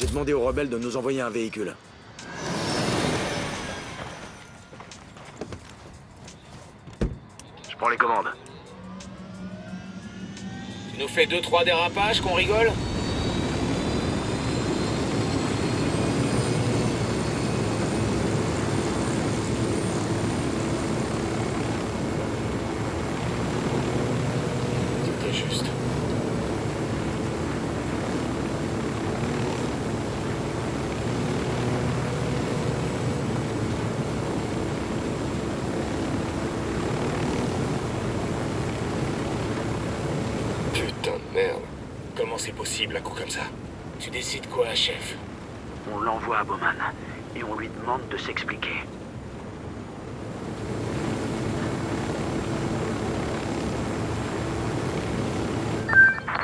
demandé aux rebelles de nous envoyer un véhicule. Je prends les commandes. Tu nous fais 2-3 dérapages qu'on rigole? C'était juste. Putain de merde. Comment c'est possible un coup comme ça? Tu décides quoi, chef? On l'envoie à Bowman et on lui demande de s'expliquer.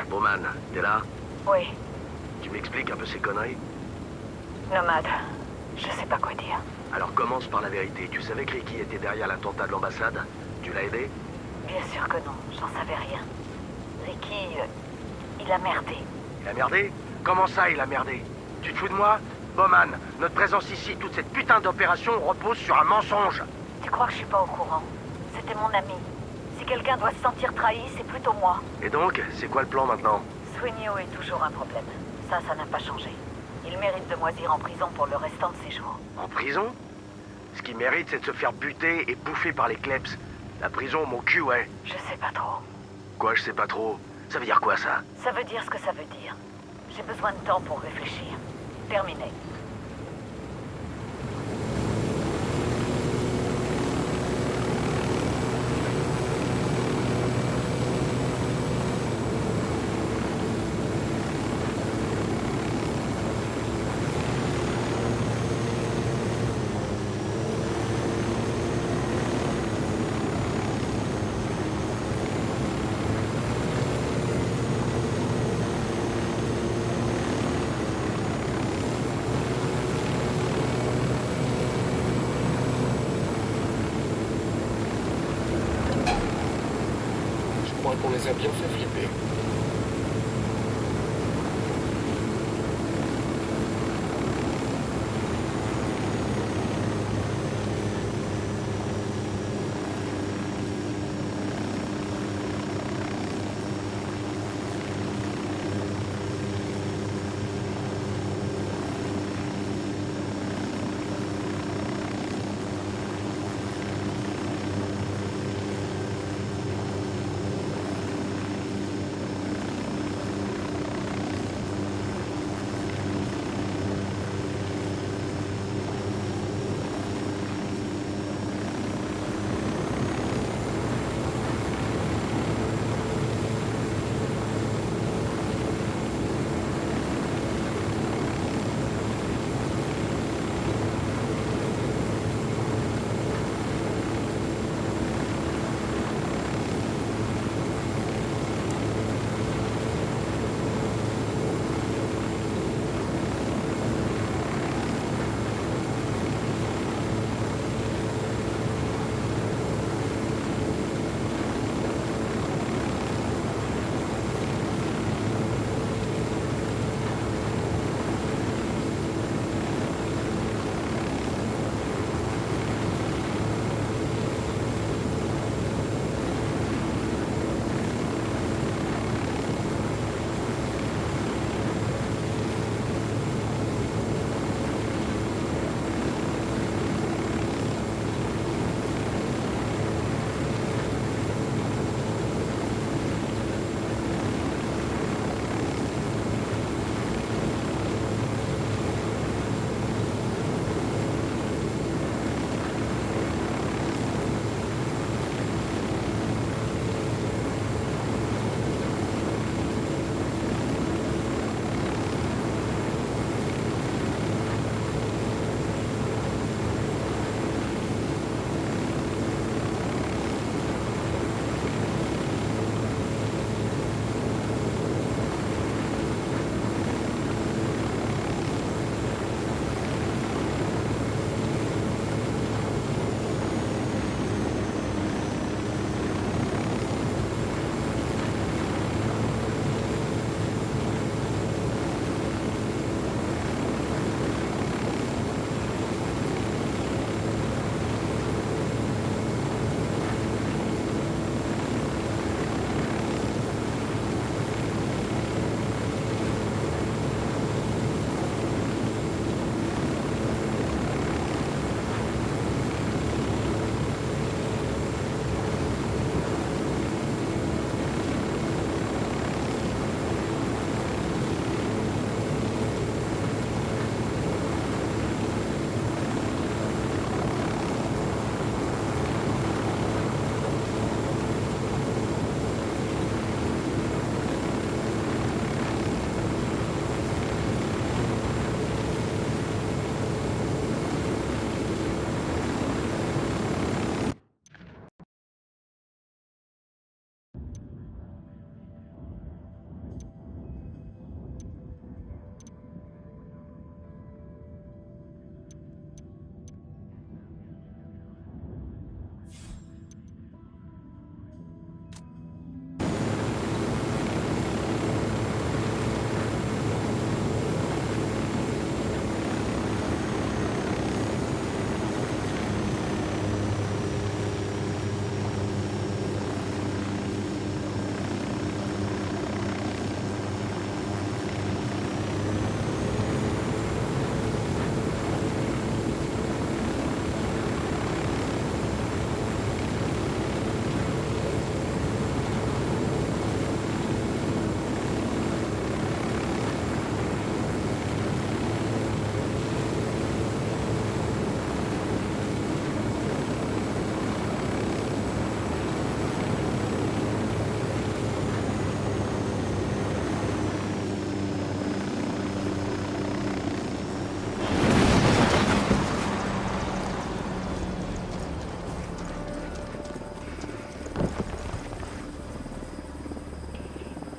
Bowman, t'es là? Oui, Tu m'expliques un peu ces conneries? Nomade. Je sais pas quoi dire. Alors commence par la vérité. Tu savais que Ricky était derrière l'attentat de l'ambassade? Tu l'as aidé? Bien sûr que non, j'en savais rien. Ricky, il a merdé. Il a merdé? Comment ça, il a merdé? Tu te fous de moi? Bowman, notre présence ici, toute cette putain d'opération repose sur un mensonge. Tu crois que je suis pas au courant? C'était mon ami. Si quelqu'un doit se sentir trahi, c'est plutôt moi. Et donc, c'est quoi le plan maintenant? Swinio est toujours un problème. Ça n'a pas changé. Il mérite de moisir en prison pour le restant de ses jours. En prison? Ce qu'il mérite, c'est de se faire buter et bouffer par les kleps. La prison, mon cul, ouais. Je sais pas trop. Quoi, je sais pas trop. Ça veut dire quoi, ça? Ça veut dire ce que ça veut dire. J'ai besoin de temps pour réfléchir. Terminé. Je crois qu'on les a bien fait flipper.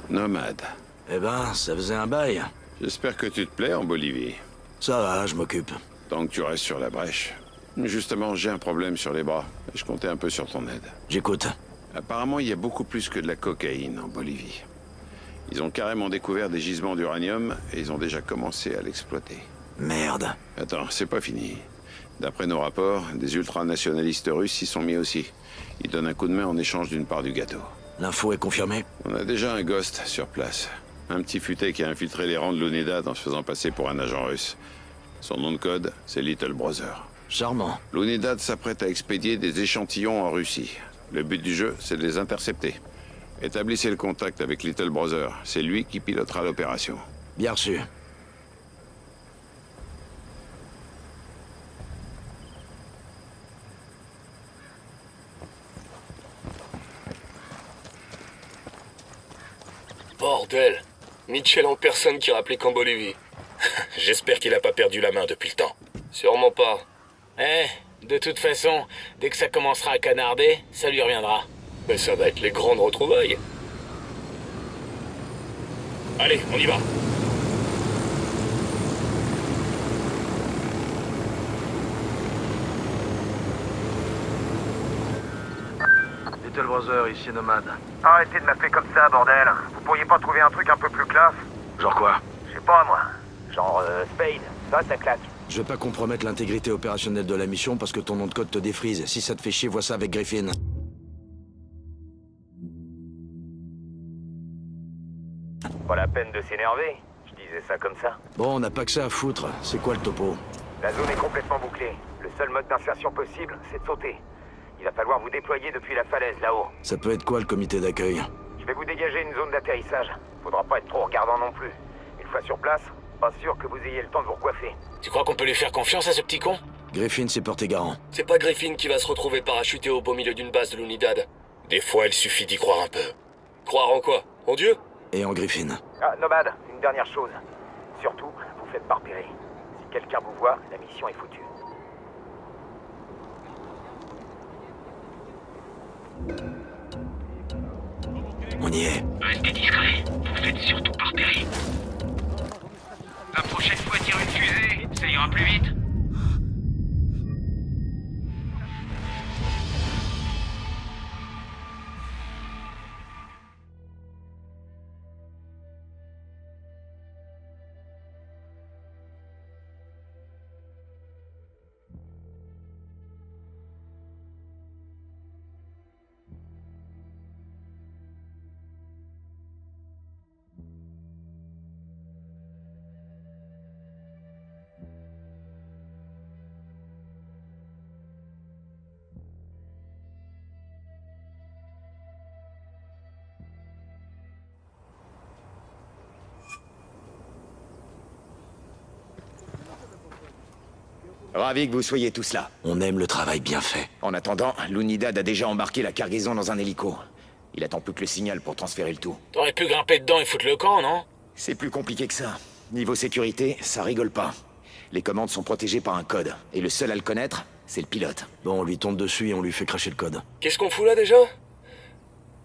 Nomade. Eh ben, ça faisait un bail. J'espère que tu te plais en Bolivie. Ça va, je m'occupe. Tant que tu restes sur la brèche. Justement, j'ai un problème sur les bras. Et je comptais un peu sur ton aide. J'écoute. Apparemment, il y a beaucoup plus que de la cocaïne en Bolivie. Ils ont carrément découvert des gisements d'uranium et ils ont déjà commencé à l'exploiter. Merde. Attends, c'est pas fini. D'après nos rapports, des ultranationalistes russes s'y sont mis aussi. Ils donnent un coup de main en échange d'une part du gâteau. L'info est confirmée? On a déjà un ghost sur place. Un petit futé qui a infiltré les rangs de l'UNIDAD en se faisant passer pour un agent russe. Son nom de code, c'est Little Brother. Charmant. L'UNIDAD s'apprête à expédier des échantillons en Russie. Le but du jeu, c'est de les intercepter. Établissez le contact avec Little Brother. C'est lui qui pilotera l'opération. Bien reçu. Bordel. Mitchell en personne qui rappelait qu'en Bolivie. J'espère qu'il a pas perdu la main depuis le temps. Sûrement pas. De toute façon, dès que ça commencera à canarder, ça lui reviendra. Mais ça va être les grandes retrouvailles. Allez, on y va. Little Brother, ici Nomade. Arrêtez de m'appeler comme ça, bordel. Vous pourriez pas trouver un truc un peu plus classe? Genre quoi? Je sais pas, moi. Genre, Spade. Ça claque. Je vais pas compromettre l'intégrité opérationnelle de la mission parce que ton nom de code te défrise. Si ça te fait chier, vois ça avec Griffin. Pas la peine de s'énerver. Je disais ça comme ça. Bon, on n'a pas que ça à foutre. C'est quoi le topo? La zone est complètement bouclée. Le seul mode d'insertion possible, c'est de sauter. Il va falloir vous déployer depuis la falaise, là-haut. Ça peut être quoi le comité d'accueil? Je vais vous dégager une zone d'atterrissage. Faudra pas être trop regardant non plus. Une fois sur place, pas sûr que vous ayez le temps de vous recoiffer. Tu crois qu'on peut lui faire confiance à ce petit con? Griffin s'est porté garant. C'est pas Griffin qui va se retrouver parachuté au beau milieu d'une base de l'UNIDAD. Des fois, il suffit d'y croire un peu. Croire en quoi? En Dieu? Et en Griffin. Ah, Nomade, une dernière chose. Surtout, vous faites pas repérer. Si quelqu'un vous voit, la mission est foutue. On y est. Restez discret, vous faites surtout pas repérer. La prochaine fois, tire une fusée, ça ira plus vite. Ravi que vous soyez tous là. On aime le travail bien fait. En attendant, l'UNIDAD a déjà embarqué la cargaison dans un hélico. Il attend plus que le signal pour transférer le tout. T'aurais pu grimper dedans et foutre le camp, non? C'est plus compliqué que ça. Niveau sécurité, ça rigole pas. Les commandes sont protégées par un code, et le seul à le connaître, c'est le pilote. Bon, on lui tombe dessus et on lui fait cracher le code. Qu'est-ce qu'on fout là déjà?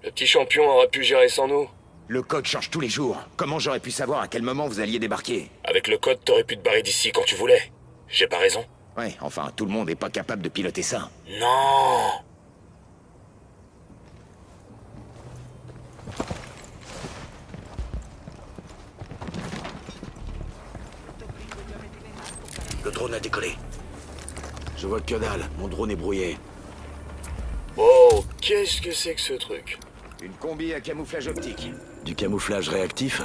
Le petit champion aurait pu gérer sans nous. Le code change tous les jours. Comment j'aurais pu savoir à quel moment vous alliez débarquer? Avec le code, t'aurais pu te barrer d'ici quand tu voulais. J'ai pas raison? Ouais, enfin, tout le monde n'est pas capable de piloter ça. Non. Le drone a décollé. Je vois que dalle. Mon drone est brouillé. Oh, qu'est-ce que c'est que ce truc? Une combi à camouflage optique. Du camouflage réactif?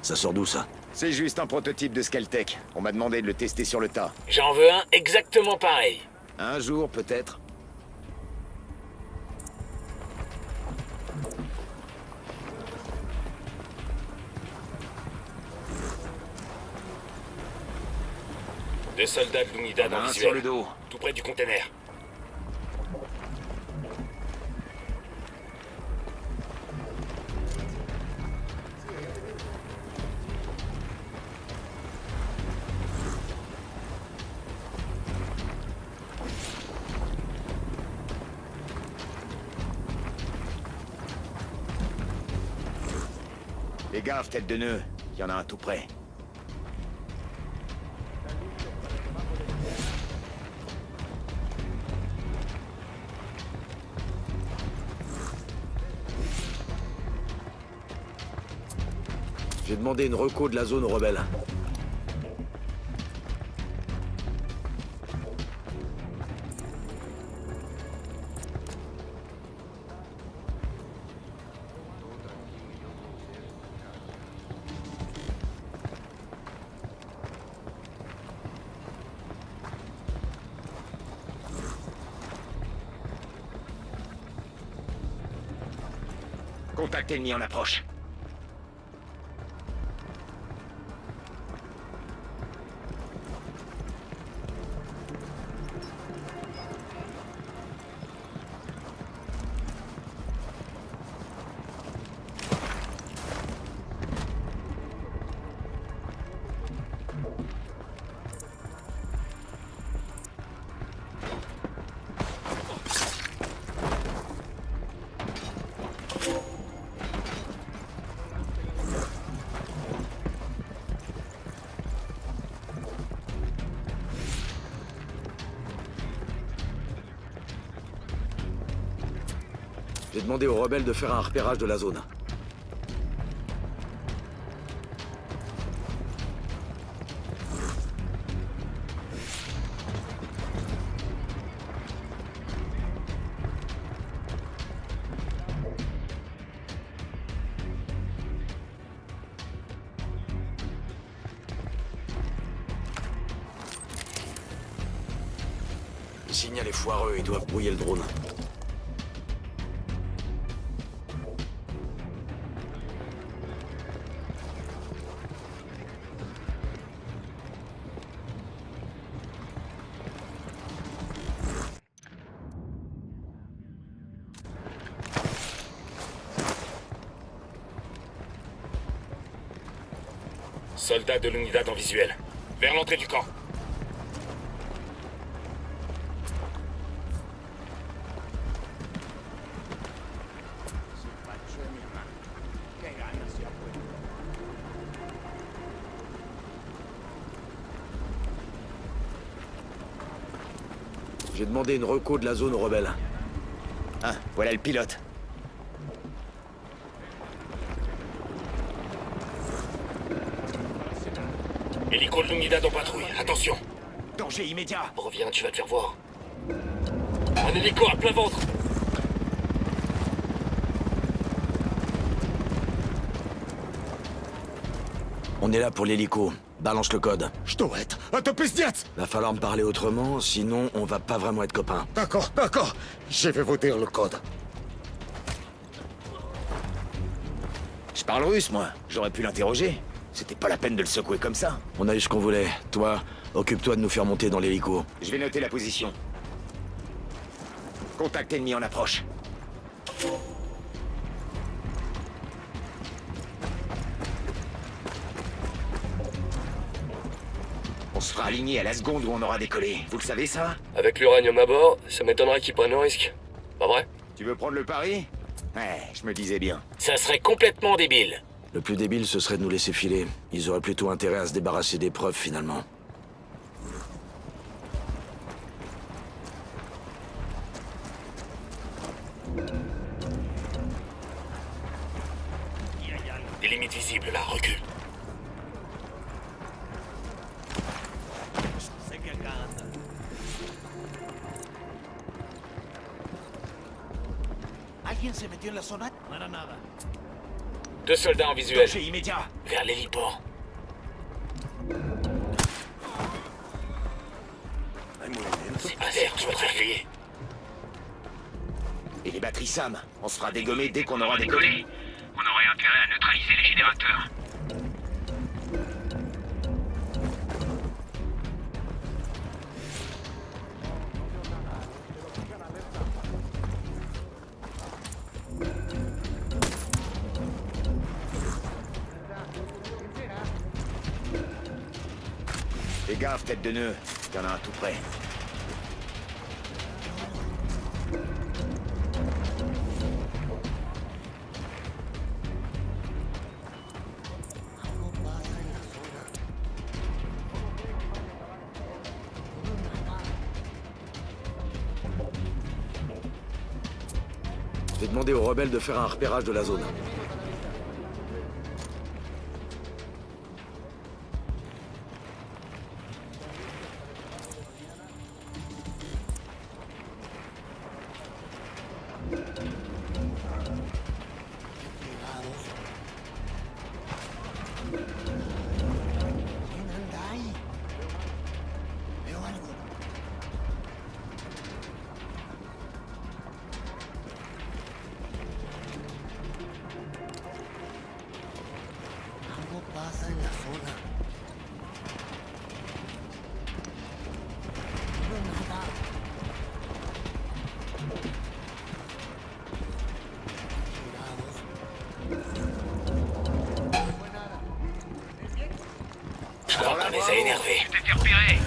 Ça sort d'où, ça? C'est juste un prototype de Skeltech. On m'a demandé de le tester sur le tas. J'en veux un exactement pareil. Un jour, peut-être. Des soldats de l'UNIDAD en Un visuel. sur le dos. Tout près du container. Les gaffe, tête de nœud. Il y en a un tout près. J'ai demandé une reco de la zone aux rebelles. Contact ennemi en approche. J'ai demandé aux rebelles de faire un repérage de la zone. Le signal est foireux, ils doivent brouiller le drone. Soldats de l'unidad en visuel. Vers l'entrée du camp. J'ai demandé une reco de la zone aux rebelles. Ah, voilà le pilote. Hélico de l'unidad en patrouille. Attention. Danger immédiat. Reviens, tu vas te faire voir. Un hélico à plein ventre. On est là pour l'hélico. Balance le code. Что это? Это пиздец! Va falloir me parler autrement, sinon on va pas vraiment être copains. D'accord, d'accord. Je vais vous dire le code. Je parle russe, moi. J'aurais pu l'interroger. C'était pas la peine de le secouer comme ça. On a eu ce qu'on voulait. Toi, occupe-toi de nous faire monter dans l'hélico. Je vais noter la position. Contact ennemi en approche. On sera aligné à la seconde où on aura décollé. Vous le savez, ça? Avec l'uranium à bord, ça m'étonnerait qu'ils prennent le risque. Pas vrai? Tu veux prendre le pari? Ouais, je me disais bien. Ça serait complètement débile. Le plus débile, ce serait de nous laisser filer. Ils auraient plutôt intérêt à se débarrasser des preuves, finalement. Des limites visibles là, recule. ¿Alguien se metió en la zona? Deux soldats en visuel. Danger immédiat. Vers l'héliport. C'est pas l'air, tu vas te faire griller. Et les batteries SAM, on se fera dégommer dès qu'on aura décollé. On aurait intérêt à neutraliser les générateurs. Fais gaffe, tête de nœud. Il y en a un tout près. demandé aux rebelles de faire un repérage de la zone. Je crois qu'on les a énervés. Tu t'es fait repérer.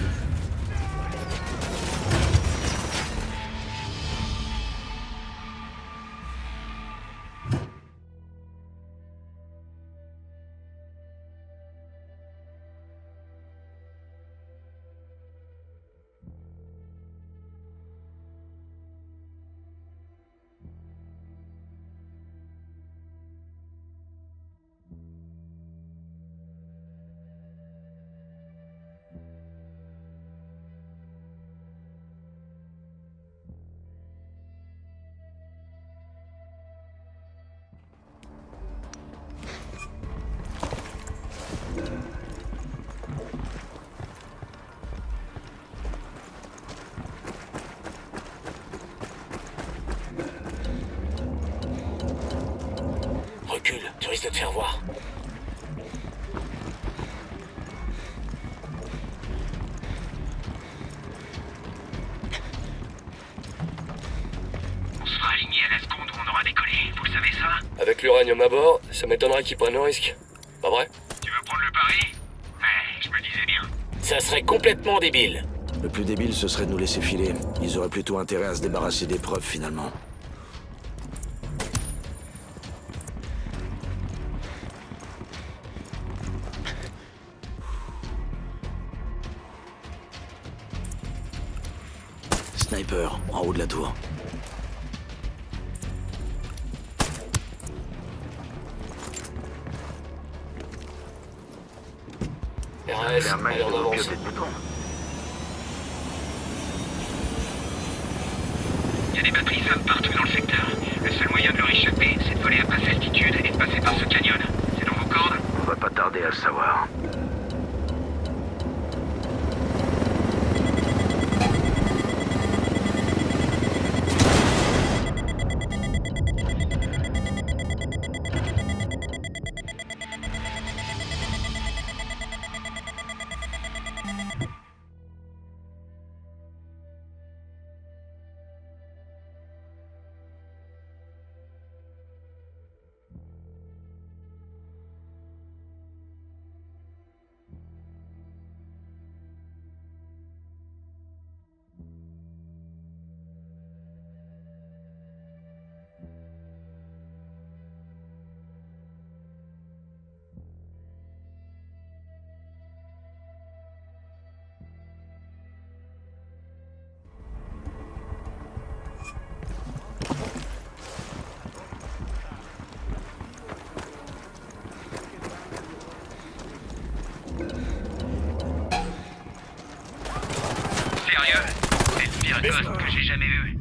Recule, tu risques de te faire voir. On sera aligné à la seconde où on aura décollé. Vous le savez ça? Avec l'uranium à bord, ça m'étonnerait qu'ils prennent le risque. Pas vrai? Tu veux prendre le pari? Ouais, je me disais bien. Ça serait complètement débile. Le plus débile, ce serait de nous laisser filer. Ils auraient plutôt intérêt à se débarrasser des preuves, finalement. Sniper, en haut de la tour. RS, allez, on avance. Il y a des batteries SAM partout dans le secteur. Le seul moyen de leur échapper, c'est de voler à basse altitude et de passer par ce canyon. C'est dans vos cordes? On va pas tarder à le savoir. Sérieux? C'est le pire gosse que j'ai jamais vu.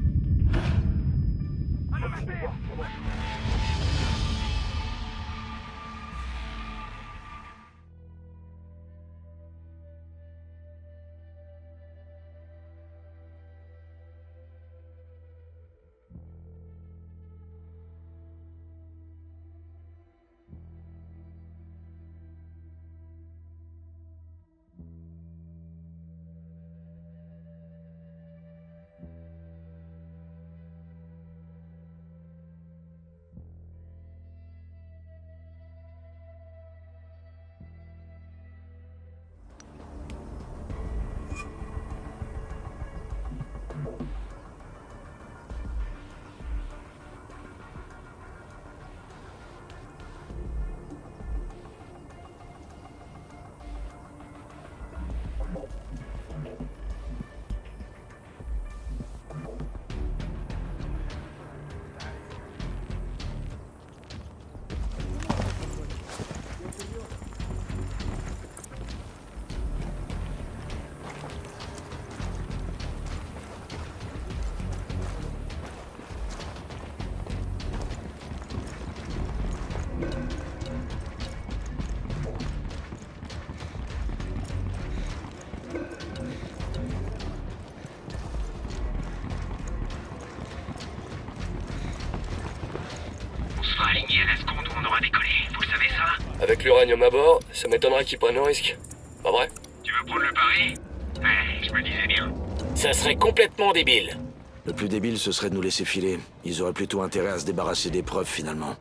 qu'on aura décollé, vous le savez ça? Avec l'uranium à bord, ça m'étonnerait qu'ils prennent le risque. Pas vrai? Tu veux prendre le pari? Ouais, je me disais bien. Ça serait complètement débile. Le plus débile, ce serait de nous laisser filer. Ils auraient plutôt intérêt à se débarrasser des preuves, finalement.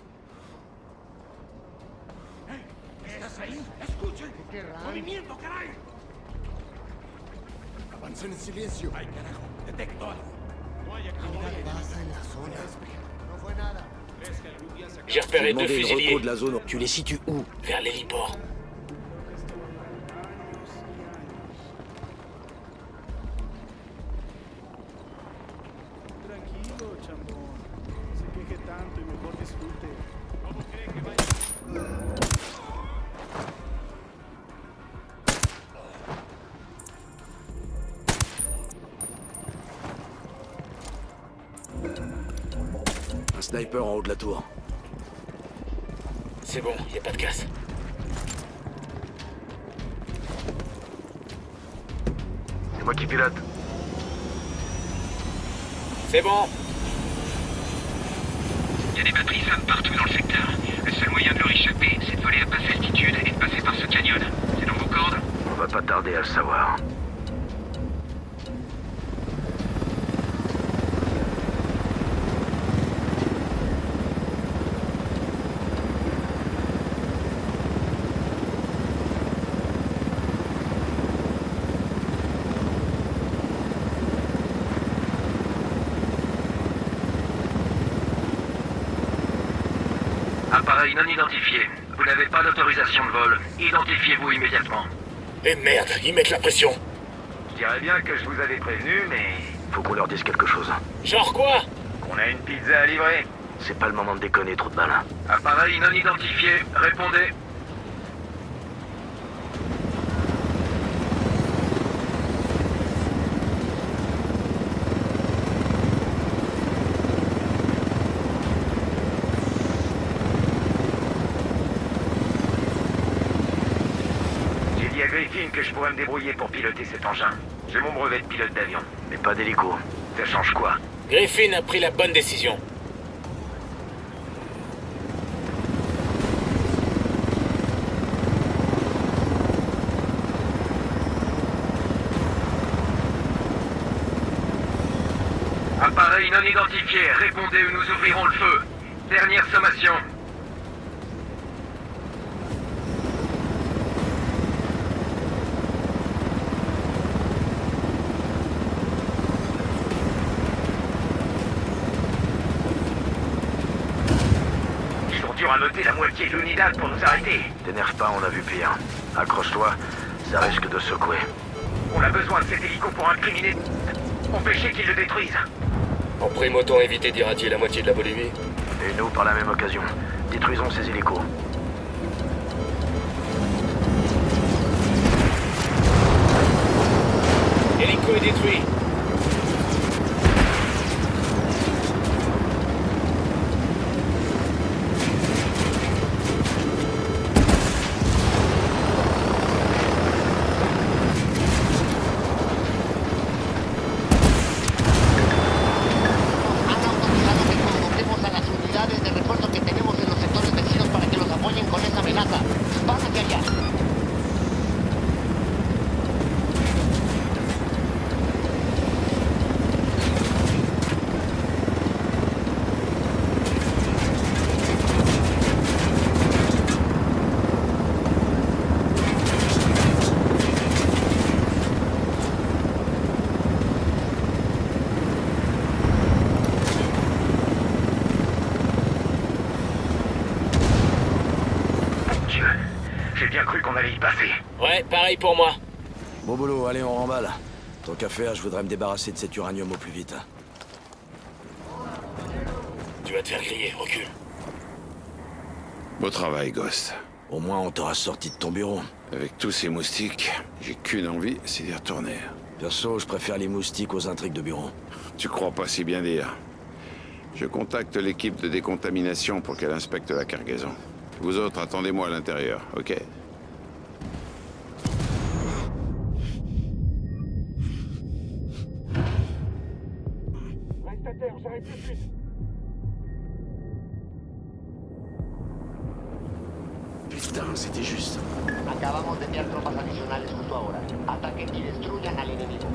Avancen en silencio. Ay, carajo. Detector. No hay actividad. Pasa en la zona. No fue nada. J'ai repéré deux Demandez une fusiliers. reco de la zone. Tu les situes où? Vers l'héliport. Tranquilo, chambón. No se queje tanto y mejor disfrute. ¿Cómo cree que vaya? Un sniper en haut de la tour. C'est bon, y a pas de casse. C'est moi qui pilote. C'est bon. Il y a des batteries SAM partout dans le secteur. Le seul moyen de leur échapper, c'est de voler à basse altitude et de passer par ce canyon. C'est dans vos cordes? On va pas tarder à le savoir. Appareil non identifié. Vous n'avez pas d'autorisation de vol. Identifiez-vous immédiatement. Et merde, ils mettent la pression. Je dirais bien que je vous avais prévenu, mais... Faut qu'on leur dise quelque chose. Genre quoi? Qu'on a une pizza à livrer. C'est pas le moment de déconner, trop de balles. Appareil non identifié. Répondez. J'ai dit à Griffin que je pourrais me débrouiller pour piloter cet engin. J'ai mon brevet de pilote d'avion. Mais pas d'hélico. Ça change quoi? Griffin a pris la bonne décision. Appareil non identifié, répondez ou nous ouvrirons le feu. Dernière sommation. Ils ont dû rameuter la moitié de l'unidad pour nous arrêter. T'énerve pas, on a vu pire. Accroche-toi, ça risque de secouer. On a besoin de cet hélico pour incriminer... Empêcher qu'ils le détruisent. En prime, autant éviter d'irradier la moitié de la Bolivie. Et nous, par la même occasion, détruisons ces hélicos. L'hélico est détruit. Han autorizado que convoquemos a las unidades de refuerzo que tenemos en los sectores vecinos para que los apoyen con esa amenaza. Van hacia allá. Dieu, j'ai bien cru qu'on allait y passer. Ouais, pareil pour moi. Bon boulot, allez, on remballe. Tant qu'à faire, je voudrais me débarrasser de cet uranium au plus vite. Tu vas te faire griller, recule. Beau travail, Ghost. Au moins, on t'aura sorti de ton bureau. Avec tous ces moustiques, j'ai qu'une envie, c'est d'y retourner. Perso, je préfère les moustiques aux intrigues de bureau. Tu crois pas si bien dire. Je contacte l'équipe de décontamination pour qu'elle inspecte la cargaison. Vous autres, attendez-moi à l'intérieur, ok? Reste à terre, j'arrive tout de suite. Putain, c'était juste. Acabamos de enviar tropas adicionales justo ahora. Ataquen y destruyan al enemigo.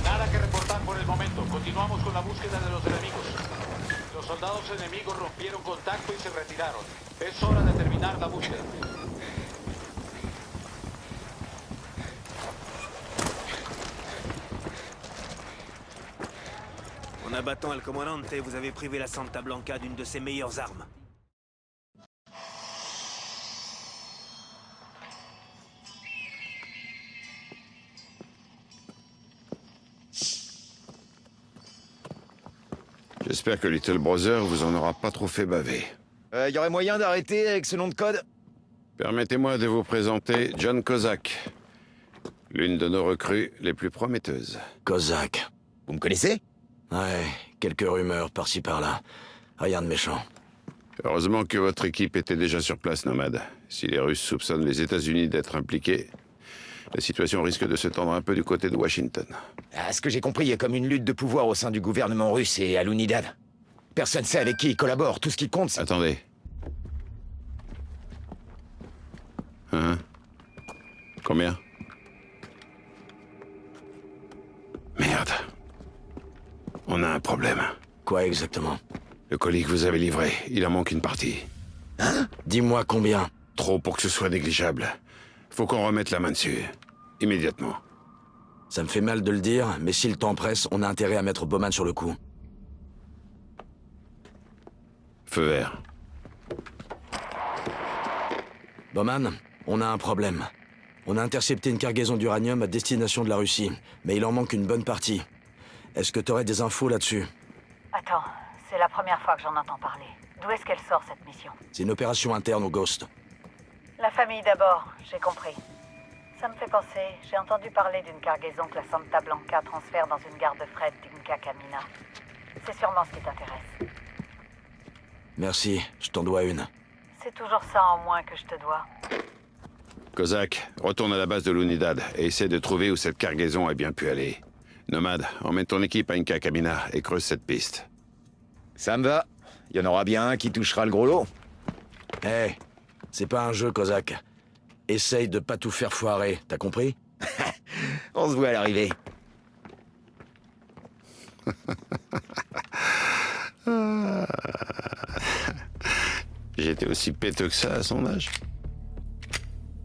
Nada que reportar por el momento. Continuamos con la búsqueda de los enemigos. Los soldados enemigos rompieron contacto y se retiraron. Es hora de terminar la búsqueda. En abattant El Comandante, vous avez privé la Santa Blanca d'une de ses meilleures armes. J'espère que Little Brother vous en aura pas trop fait baver. Y aurait moyen d'arrêter avec ce nom de code? Permettez-moi de vous présenter John Kozak, l'une de nos recrues les plus prometteuses. Kozak. Vous me connaissez? Ouais, quelques rumeurs par-ci par-là. Rien de méchant. Heureusement que votre équipe était déjà sur place, Nomade. Si les Russes soupçonnent les États-Unis d'être impliqués, la situation risque de se tendre un peu du côté de Washington. À ce que j'ai compris, il y a comme une lutte de pouvoir au sein du gouvernement russe et à l'Unidad. Personne sait avec qui ils collaborent. Tout ce qui compte, c'est... Attendez. Hein? Combien? Merde. On a un problème. Quoi exactement? Le colis que vous avez livré, il en manque une partie. Hein? Dis-moi combien? Trop pour que ce soit négligeable. Faut qu'on remette la main dessus. Immédiatement. Ça me fait mal de le dire, mais si le temps presse, on a intérêt à mettre Bowman sur le coup. Feu vert. Bowman, on a un problème. On a intercepté une cargaison d'uranium à destination de la Russie, mais il en manque une bonne partie. Est-ce que t'aurais des infos là-dessus? Attends, c'est la première fois que j'en entends parler. D'où est-ce qu'elle sort, cette mission? C'est une opération interne au Ghost. La famille d'abord, j'ai compris. Ça me fait penser, j'ai entendu parler d'une cargaison que la Santa Blanca transfère dans une gare de fret d'Inca Camina. C'est sûrement ce qui t'intéresse. Merci, je t'en dois une. C'est toujours ça en moins que je te dois. Kozak, retourne à la base de l'Unidad et essaie de trouver où cette cargaison a bien pu aller. Nomade, emmène ton équipe à Inca Camina et creuse cette piste. Ça me va. Il y en aura bien un qui touchera le gros lot. Hé, c'est pas un jeu, Kozak. Essaye de pas tout faire foirer, t'as compris? On se voit à l'arrivée. J'étais aussi péteux que ça à son âge.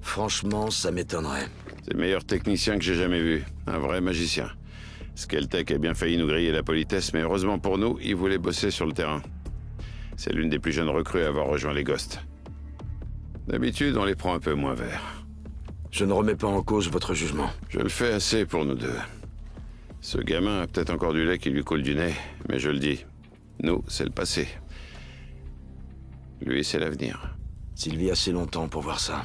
Franchement, ça m'étonnerait. C'est le meilleur technicien que j'ai jamais vu. Un vrai magicien. Skeltec a bien failli nous griller la politesse, mais heureusement pour nous, il voulait bosser sur le terrain. C'est l'une des plus jeunes recrues à avoir rejoint les Ghosts. D'habitude, on les prend un peu moins verts. Je ne remets pas en cause votre jugement. Je le fais assez pour nous deux. Ce gamin a peut-être encore du lait qui lui coule du nez, mais je le dis, nous, c'est le passé. Lui, c'est l'avenir. S'il vit assez longtemps pour voir ça.